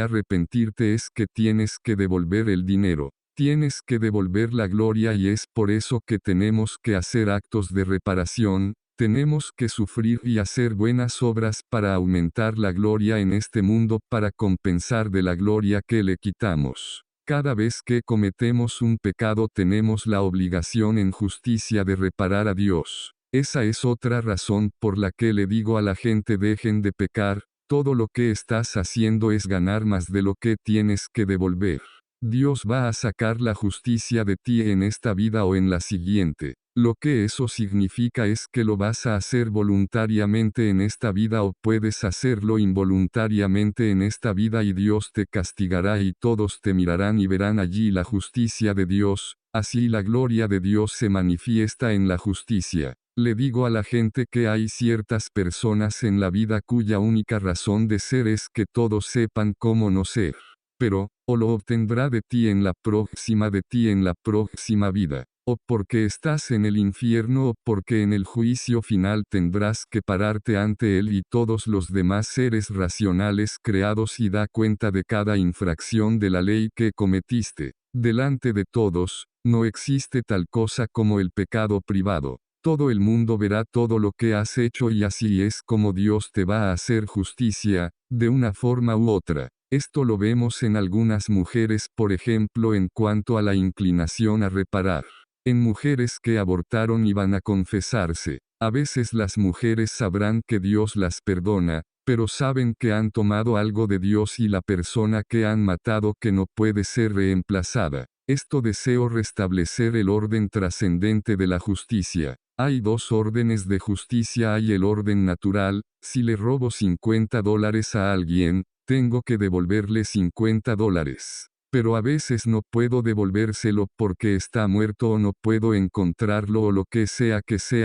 arrepentirte es que tienes que devolver el dinero. Tienes que devolver la gloria y es por eso que tenemos que hacer actos de reparación, tenemos que sufrir y hacer buenas obras para aumentar la gloria en este mundo para compensar de la gloria que le quitamos. Cada vez que cometemos un pecado tenemos la obligación en justicia de reparar a Dios. Esa es otra razón por la que le digo a la gente dejen de pecar, todo lo que estás haciendo es ganar más de lo que tienes que devolver. Dios va a sacar la justicia de ti en esta vida o en la siguiente. Lo que eso significa es que lo vas a hacer voluntariamente en esta vida o puedes hacerlo involuntariamente en esta vida y Dios te castigará y todos te mirarán y verán allí la justicia de Dios, así la gloria de Dios se manifiesta en la justicia. Le digo a la gente que hay ciertas personas en la vida cuya única razón de ser es que todos sepan cómo no ser. Pero, o lo obtendrá de ti en la próxima vida, o porque estás en el infierno o porque en el juicio final tendrás que pararte ante él y todos los demás seres racionales creados y da cuenta de cada infracción de la ley que cometiste. Delante de todos, no existe tal cosa como el pecado privado. Todo el mundo verá todo lo que has hecho y así es como Dios te va a hacer justicia, de una forma u otra. Esto lo vemos en algunas mujeres, por ejemplo, en cuanto a la inclinación a reparar. En mujeres que abortaron y van a confesarse. A veces las mujeres sabrán que Dios las perdona, pero saben que han tomado algo de Dios y la persona que han matado que no puede ser reemplazada. Esto deseo restablecer el orden trascendente de la justicia. Hay dos órdenes de justicia. Hay el orden natural, si le robo $50 a alguien, tengo que devolverle $50. Pero a veces no puedo devolvérselo porque está muerto o no puedo encontrarlo o lo que sea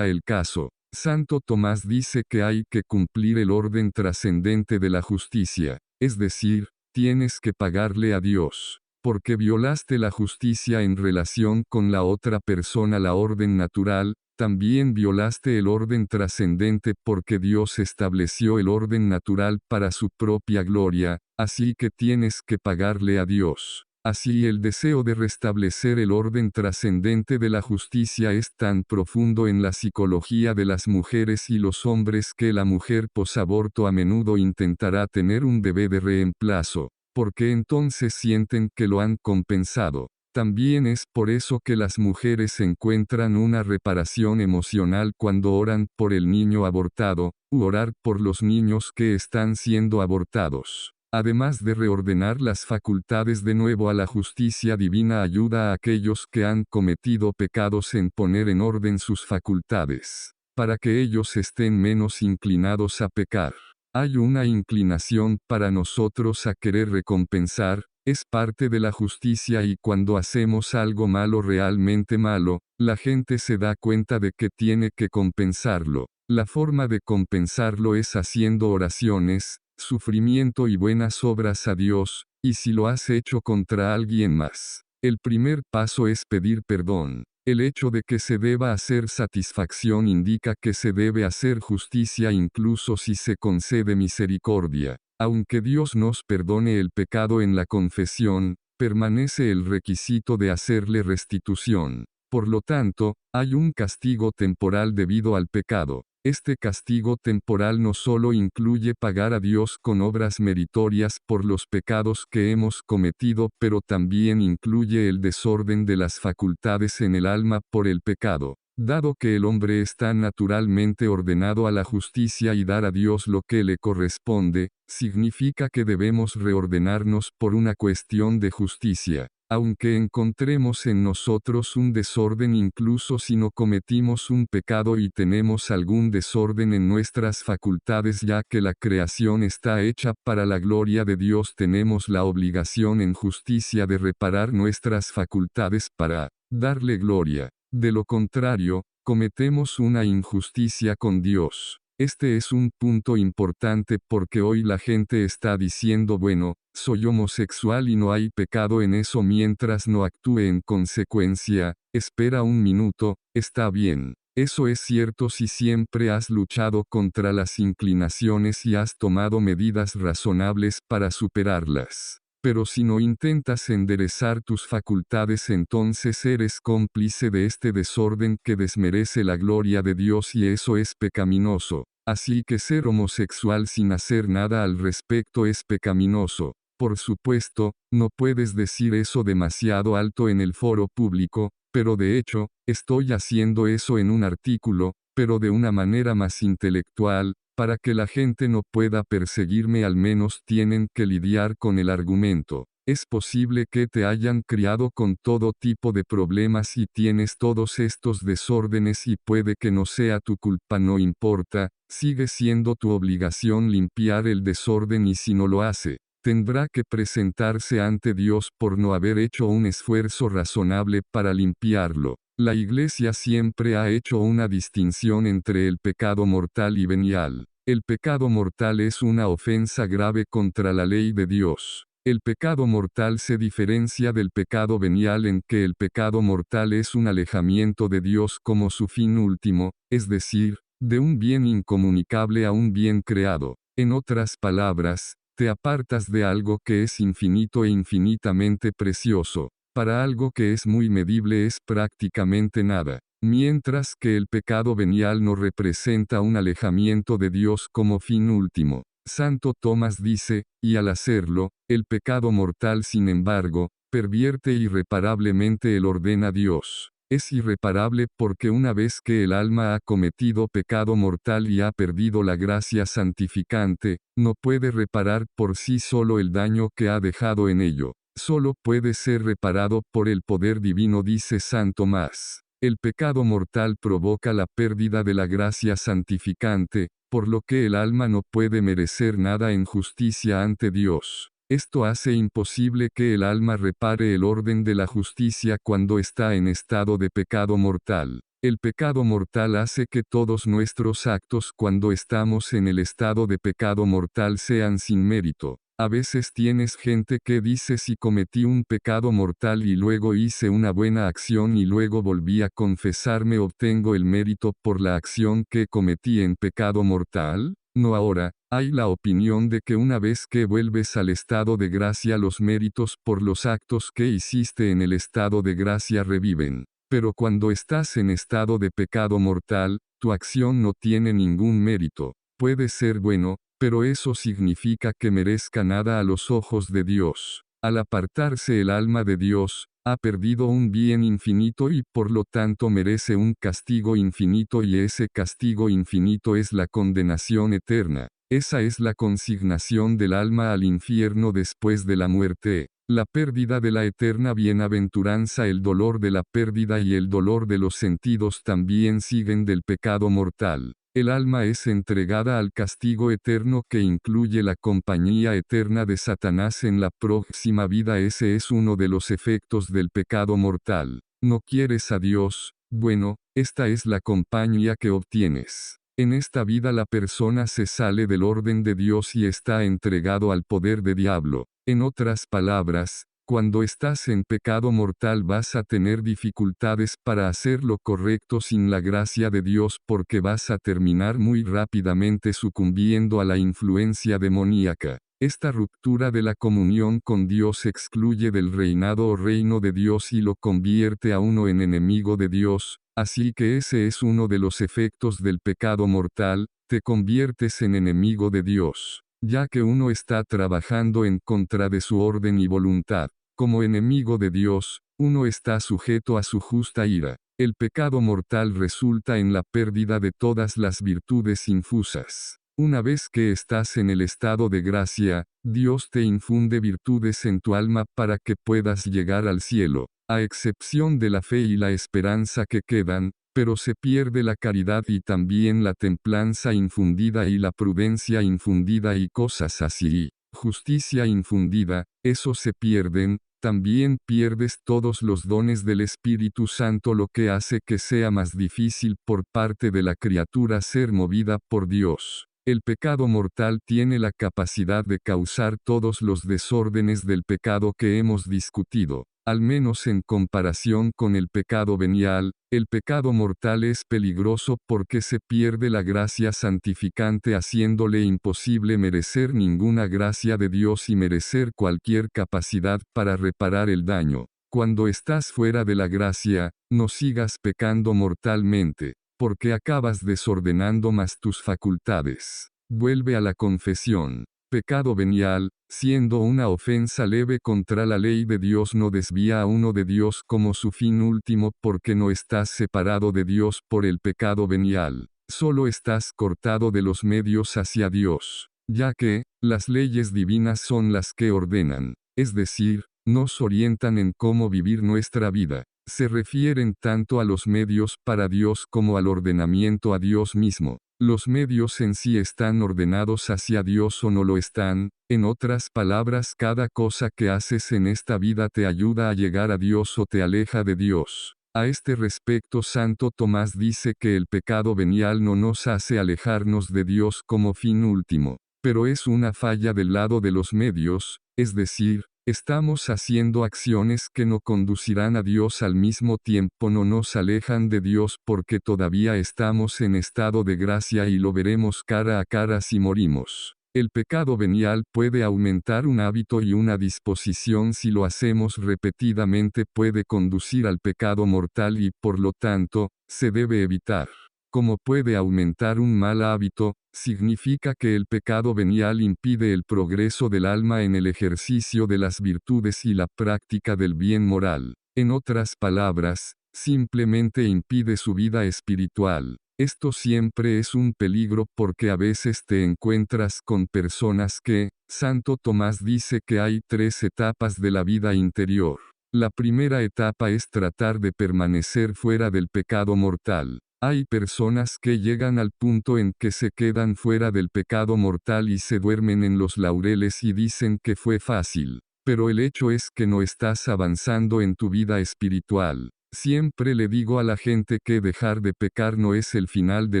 el caso. Santo Tomás dice que hay que cumplir el orden trascendente de la justicia, es decir, tienes que pagarle a Dios. Porque violaste la justicia en relación con la otra persona, la orden natural, también violaste el orden trascendente porque Dios estableció el orden natural para su propia gloria, así que tienes que pagarle a Dios. Así el deseo de restablecer el orden trascendente de la justicia es tan profundo en la psicología de las mujeres y los hombres que la mujer posaborto a menudo intentará tener un bebé de reemplazo, porque entonces sienten que lo han compensado. También es por eso que las mujeres encuentran una reparación emocional cuando oran por el niño abortado, u orar por los niños que están siendo abortados. Además de reordenar las facultades de nuevo a la justicia divina, ayuda a aquellos que han cometido pecados en poner en orden sus facultades, para que ellos estén menos inclinados a pecar. Hay una inclinación para nosotros a querer recompensar, es parte de la justicia y cuando hacemos algo malo realmente malo, la gente se da cuenta de que tiene que compensarlo. La forma de compensarlo es haciendo oraciones, sufrimiento y buenas obras a Dios, y si lo has hecho contra alguien más. El primer paso es pedir perdón. El hecho de que se deba hacer satisfacción indica que se debe hacer justicia incluso si se concede misericordia. Aunque Dios nos perdone el pecado en la confesión, permanece el requisito de hacerle restitución. Por lo tanto, hay un castigo temporal debido al pecado. Este castigo temporal no solo incluye pagar a Dios con obras meritorias por los pecados que hemos cometido, pero también incluye el desorden de las facultades en el alma por el pecado. Dado que el hombre está naturalmente ordenado a la justicia y dar a Dios lo que le corresponde, significa que debemos reordenarnos por una cuestión de justicia. Aunque encontremos en nosotros un desorden incluso si no cometimos un pecado y tenemos algún desorden en nuestras facultades ya que la creación está hecha para la gloria de Dios, tenemos la obligación en justicia de reparar nuestras facultades para darle gloria. De lo contrario, cometemos una injusticia con Dios. Este es un punto importante porque hoy la gente está diciendo, bueno, soy homosexual y no hay pecado en eso mientras no actúe en consecuencia. Espera un minuto, está bien. Eso es cierto si siempre has luchado contra las inclinaciones y has tomado medidas razonables para superarlas. Pero si no intentas enderezar tus facultades, entonces eres cómplice de este desorden que desmerece la gloria de Dios y eso es pecaminoso. Así que ser homosexual sin hacer nada al respecto es pecaminoso. Por supuesto, no puedes decir eso demasiado alto en el foro público, pero de hecho, estoy haciendo eso en un artículo, pero de una manera más intelectual. Para que la gente no pueda perseguirme al menos tienen que lidiar con el argumento. Es posible que te hayan criado con todo tipo de problemas y tienes todos estos desórdenes y puede que no sea tu culpa, no importa, sigue siendo tu obligación limpiar el desorden y si no lo hace, tendrá que presentarse ante Dios por no haber hecho un esfuerzo razonable para limpiarlo. La Iglesia siempre ha hecho una distinción entre el pecado mortal y venial. El pecado mortal es una ofensa grave contra la ley de Dios. El pecado mortal se diferencia del pecado venial en que el pecado mortal es un alejamiento de Dios como su fin último, es decir, de un bien incomunicable a un bien creado. En otras palabras, te apartas de algo que es infinito e infinitamente precioso. Para algo que es muy medible es prácticamente nada, mientras que el pecado venial no representa un alejamiento de Dios como fin último. Santo Tomás dice, y al hacerlo, el pecado mortal sin embargo, pervierte irreparablemente el orden a Dios. Es irreparable porque una vez que el alma ha cometido pecado mortal y ha perdido la gracia santificante, no puede reparar por sí solo el daño que ha dejado en ello. Solo puede ser reparado por el poder divino, dice San Tomás. El pecado mortal provoca la pérdida de la gracia santificante, por lo que el alma no puede merecer nada en justicia ante Dios. Esto hace imposible que el alma repare el orden de la justicia cuando está en estado de pecado mortal. El pecado mortal hace que todos nuestros actos cuando estamos en el estado de pecado mortal sean sin mérito. A veces tienes gente que dice si cometí un pecado mortal y luego hice una buena acción y luego volví a confesarme obtengo el mérito por la acción que cometí en pecado mortal. No ahora, hay la opinión de que una vez que vuelves al estado de gracia los méritos por los actos que hiciste en el estado de gracia reviven. Pero cuando estás en estado de pecado mortal, tu acción no tiene ningún mérito. Puede ser bueno, pero eso significa que merezca nada a los ojos de Dios. Al apartarse el alma de Dios, ha perdido un bien infinito y por lo tanto merece un castigo infinito y ese castigo infinito es la condenación eterna. Esa es la consignación del alma al infierno después de la muerte. La pérdida de la eterna bienaventuranza, el dolor de la pérdida y el dolor de los sentidos también siguen del pecado mortal. El alma es entregada al castigo eterno que incluye la compañía eterna de Satanás en la próxima vida. Ese es uno de los efectos del pecado mortal. ¿No quieres a Dios? Bueno, esta es la compañía que obtienes. En esta vida la persona se sale del orden de Dios y está entregado al poder de diablo. En otras palabras, cuando estás en pecado mortal vas a tener dificultades para hacer lo correcto sin la gracia de Dios porque vas a terminar muy rápidamente sucumbiendo a la influencia demoníaca. Esta ruptura de la comunión con Dios excluye del reinado o reino de Dios y lo convierte a uno en enemigo de Dios, así que ese es uno de los efectos del pecado mortal, te conviertes en enemigo de Dios, ya que uno está trabajando en contra de su orden y voluntad. Como enemigo de Dios, uno está sujeto a su justa ira. El pecado mortal resulta en la pérdida de todas las virtudes infusas. Una vez que estás en el estado de gracia, Dios te infunde virtudes en tu alma para que puedas llegar al cielo, a excepción de la fe y la esperanza que quedan, pero se pierde la caridad y también la templanza infundida y la prudencia infundida y cosas así. Justicia infundida, eso se pierden, también pierdes todos los dones del Espíritu Santo, lo que hace que sea más difícil por parte de la criatura ser movida por Dios. El pecado mortal tiene la capacidad de causar todos los desórdenes del pecado que hemos discutido. Al menos en comparación con el pecado venial, el pecado mortal es peligroso porque se pierde la gracia santificante, haciéndole imposible merecer ninguna gracia de Dios y merecer cualquier capacidad para reparar el daño. Cuando estás fuera de la gracia, no sigas pecando mortalmente, porque acabas desordenando más tus facultades. Vuelve a la confesión. Pecado venial, siendo una ofensa leve contra la ley de Dios, no desvía a uno de Dios como su fin último, porque no estás separado de Dios por el pecado venial. Solo estás cortado de los medios hacia Dios, ya que, las leyes divinas son las que ordenan, es decir, nos orientan en cómo vivir nuestra vida. Se refieren tanto a los medios para Dios como al ordenamiento a Dios mismo. Los medios en sí están ordenados hacia Dios o no lo están. En otras palabras, cada cosa que haces en esta vida te ayuda a llegar a Dios o te aleja de Dios. A este respecto, Santo Tomás dice que el pecado venial no nos hace alejarnos de Dios como fin último, pero es una falla del lado de los medios, es decir, estamos haciendo acciones que no conducirán a Dios al mismo tiempo, no nos alejan de Dios porque todavía estamos en estado de gracia y lo veremos cara a cara si morimos. El pecado venial puede aumentar un hábito y una disposición. Si lo hacemos repetidamente puede conducir al pecado mortal y por lo tanto, se debe evitar. Como puede aumentar un mal hábito, significa que el pecado venial impide el progreso del alma en el ejercicio de las virtudes y la práctica del bien moral. En otras palabras, simplemente impide su vida espiritual. Esto siempre es un peligro porque a veces te encuentras con personas que, Santo Tomás dice que hay 3 etapas de la vida interior. La primera etapa es tratar de permanecer fuera del pecado mortal. Hay personas que llegan al punto en que se quedan fuera del pecado mortal y se duermen en los laureles y dicen que fue fácil. Pero el hecho es que no estás avanzando en tu vida espiritual. Siempre le digo a la gente que dejar de pecar no es el final de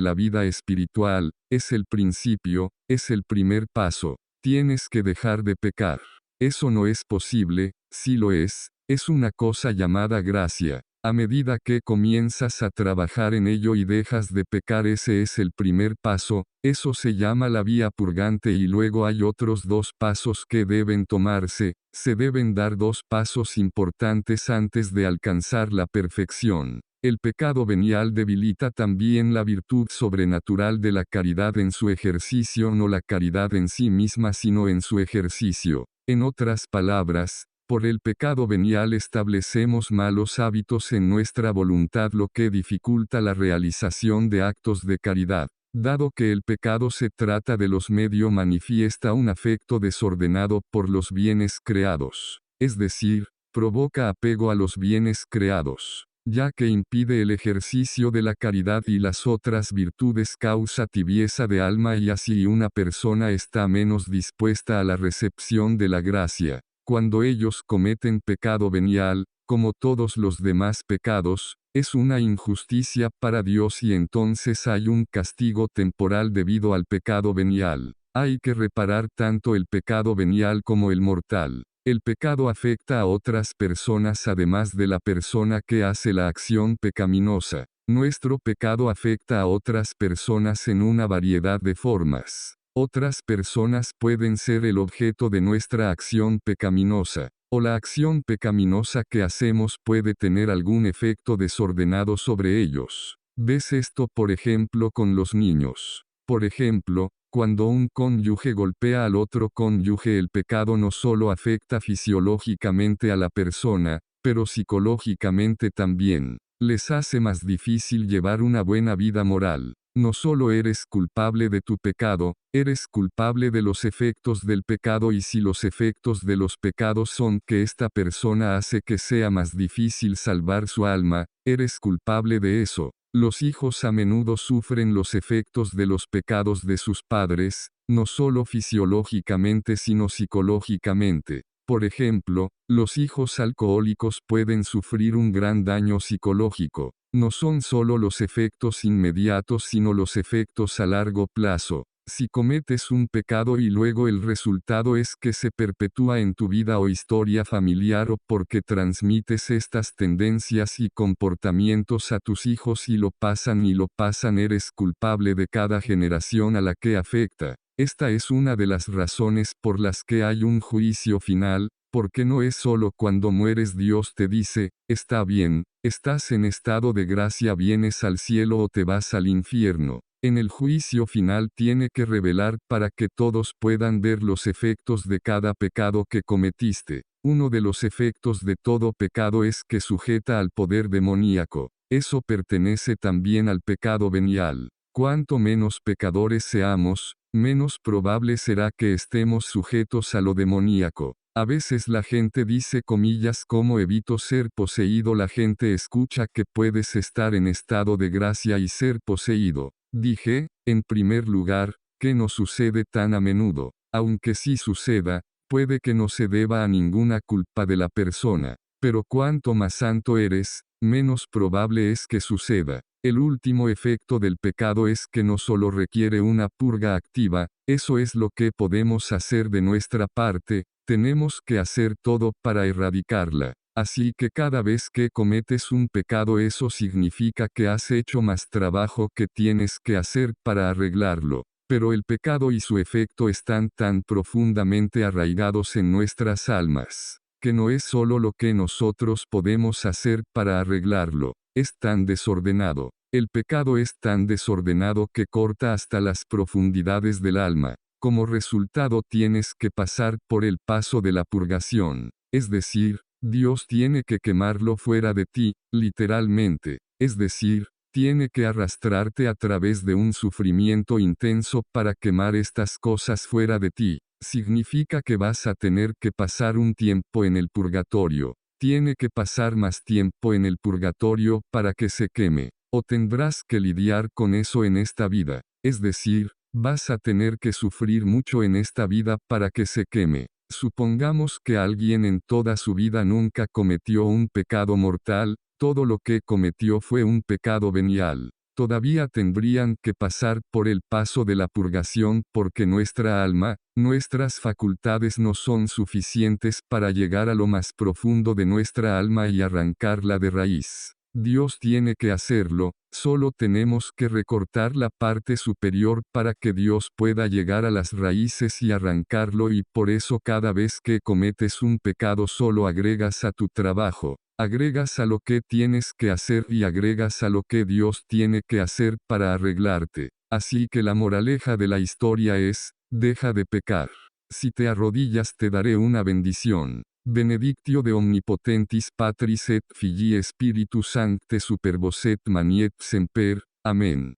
la vida espiritual, es el principio, es el primer paso. Tienes que dejar de pecar. Eso no es posible, sí lo es una cosa llamada gracia. A medida que comienzas a trabajar en ello y dejas de pecar, ese es el primer paso, eso se llama la vía purgante y luego hay otros 2 pasos que deben tomarse, se deben dar 2 pasos importantes antes de alcanzar la perfección. El pecado venial debilita también la virtud sobrenatural de la caridad en su ejercicio, no la caridad en sí misma sino en su ejercicio. En otras palabras, por el pecado venial establecemos malos hábitos en nuestra voluntad, lo que dificulta la realización de actos de caridad. Dado que el pecado se trata de los medios, manifiesta un afecto desordenado por los bienes creados. Es decir, provoca apego a los bienes creados, ya que impide el ejercicio de la caridad y las otras virtudes, causa tibieza de alma y así una persona está menos dispuesta a la recepción de la gracia. Cuando ellos cometen pecado venial, como todos los demás pecados, es una injusticia para Dios y entonces hay un castigo temporal debido al pecado venial. Hay que reparar tanto el pecado venial como el mortal. El pecado afecta a otras personas además de la persona que hace la acción pecaminosa. Nuestro pecado afecta a otras personas en una variedad de formas. Otras personas pueden ser el objeto de nuestra acción pecaminosa, o la acción pecaminosa que hacemos puede tener algún efecto desordenado sobre ellos. ¿Ves esto por ejemplo con los niños? Por ejemplo, cuando un cónyuge golpea al otro cónyuge, el pecado no solo afecta fisiológicamente a la persona, pero psicológicamente también. les hace más difícil llevar una buena vida moral. No solo eres culpable de tu pecado, eres culpable de los efectos del pecado, y si los efectos de los pecados son que esta persona hace que sea más difícil salvar su alma, eres culpable de eso. Los hijos a menudo sufren los efectos de los pecados de sus padres, no solo fisiológicamente sino psicológicamente. Por ejemplo, los hijos alcohólicos pueden sufrir un gran daño psicológico. No son solo los efectos inmediatos sino los efectos a largo plazo. Si cometes un pecado y luego el resultado es que se perpetúa en tu vida o historia familiar, o porque transmites estas tendencias y comportamientos a tus hijos y lo pasan, eres culpable de cada generación a la que afecta. Esta es una de las razones por las que hay un juicio final, porque no es solo cuando mueres Dios te dice, está bien, estás en estado de gracia, vienes al cielo o te vas al infierno. En el juicio final tiene que revelar para que todos puedan ver los efectos de cada pecado que cometiste. Uno de los efectos de todo pecado es que sujeta al poder demoníaco. Eso pertenece también al pecado venial. Cuanto menos pecadores seamos, menos probable será que estemos sujetos a lo demoníaco. A veces la gente dice comillas como evito ser poseído. La gente escucha que puedes estar en estado de gracia y ser poseído. Dije, en primer lugar, que no sucede tan a menudo. Aunque sí suceda, puede que no se deba a ninguna culpa de la persona. Pero cuanto más santo eres, menos probable es que suceda. El último efecto del pecado es que no solo requiere una purga activa, eso es lo que podemos hacer de nuestra parte, tenemos que hacer todo para erradicarla. Así que cada vez que cometes un pecado, eso significa que has hecho más trabajo que tienes que hacer para arreglarlo. Pero el pecado y su efecto están tan profundamente arraigados en nuestras almas, que no es solo lo que nosotros podemos hacer para arreglarlo, es tan desordenado. El pecado es tan desordenado que corta hasta las profundidades del alma. Como resultado tienes que pasar por el paso de la purgación, es decir, Dios tiene que quemarlo fuera de ti, literalmente, es decir, tiene que arrastrarte a través de un sufrimiento intenso para quemar estas cosas fuera de ti. Significa que vas a tener que pasar un tiempo en el purgatorio. Tiene que pasar más tiempo en el purgatorio para que se queme. O tendrás que lidiar con eso en esta vida. Es decir, vas a tener que sufrir mucho en esta vida para que se queme. Supongamos que alguien en toda su vida nunca cometió un pecado mortal, todo lo que cometió fue un pecado venial. Todavía tendrían que pasar por el paso de la purgación porque nuestra alma, nuestras facultades no son suficientes para llegar a lo más profundo de nuestra alma y arrancarla de raíz. Dios tiene que hacerlo, solo tenemos que recortar la parte superior para que Dios pueda llegar a las raíces y arrancarlo, y por eso cada vez que cometes un pecado solo agregas a tu trabajo, agregas a lo que tienes que hacer y agregas a lo que Dios tiene que hacer para arreglarte. Así que la moraleja de la historia es, deja de pecar. Si te arrodillas te daré una bendición. Benedictio de omnipotentis Patris et Filii Spiritus Sancte superboset manieet semper. Amén.